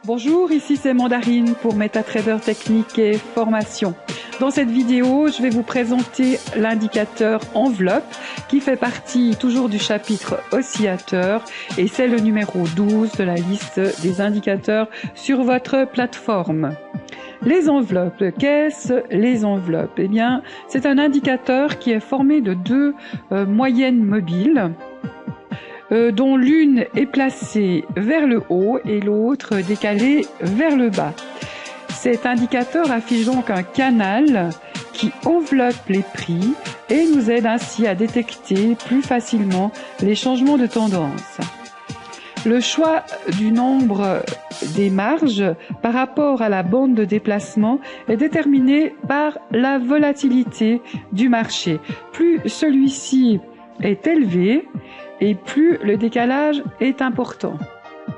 Bonjour, ici c'est Mandarine pour MetaTrader Technique et Formation. Dans cette vidéo, je vais vous présenter l'indicateur enveloppe qui fait partie toujours du chapitre oscillateur et c'est le numéro 12 de la liste des indicateurs sur votre plateforme. Les enveloppes, qu'est-ce les enveloppes? Eh bien, c'est un indicateur qui est formé de deux moyennes mobiles dont l'une est placée vers le haut et l'autre décalée vers le bas. Cet indicateur affiche donc un canal qui enveloppe les prix et nous aide ainsi à détecter plus facilement les changements de tendance. Le choix du nombre des marges par rapport à la bande de déplacement est déterminé par la volatilité du marché. Plus celui-ci est élevé et plus le décalage est important.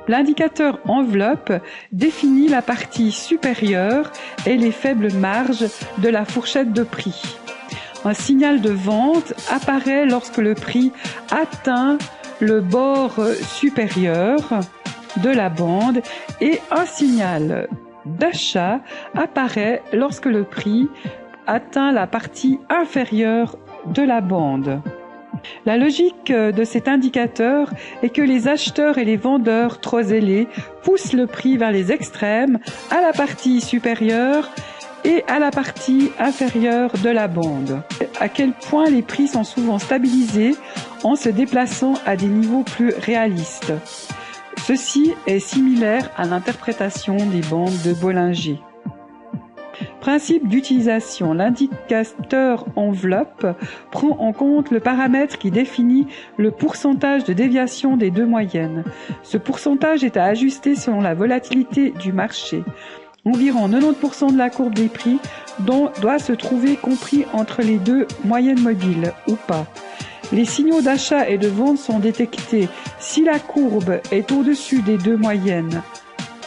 L'indicateur enveloppe définit la partie supérieure et les faibles marges de la fourchette de prix. Un signal de vente apparaît lorsque le prix atteint le bord supérieur de la bande et un signal d'achat apparaît lorsque le prix atteint la partie inférieure de la bande. La logique de cet indicateur est que les acheteurs et les vendeurs trop zélés poussent le prix vers les extrêmes, à la partie supérieure et à la partie inférieure de la bande. À quel point les prix sont souvent stabilisés en se déplaçant à des niveaux plus réalistes. Ceci est similaire à l'interprétation des bandes de Bollinger. Principe d'utilisation. L'indicateur enveloppe prend en compte le paramètre qui définit le pourcentage de déviation des deux moyennes. Ce pourcentage est à ajuster selon la volatilité du marché. Environ 90% de la courbe des prix doit se trouver compris entre les deux moyennes mobiles ou pas. Les signaux d'achat et de vente sont détectés si la courbe est au-dessus des deux moyennes.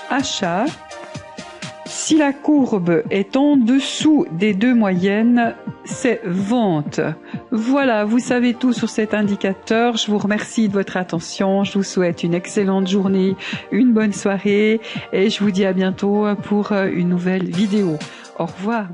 Achat. Si la courbe est en dessous des deux moyennes, c'est vente. Voilà, vous savez tout sur cet indicateur. Je vous remercie de votre attention. Je vous souhaite une excellente journée, une bonne soirée et je vous dis à bientôt pour une nouvelle vidéo. Au revoir.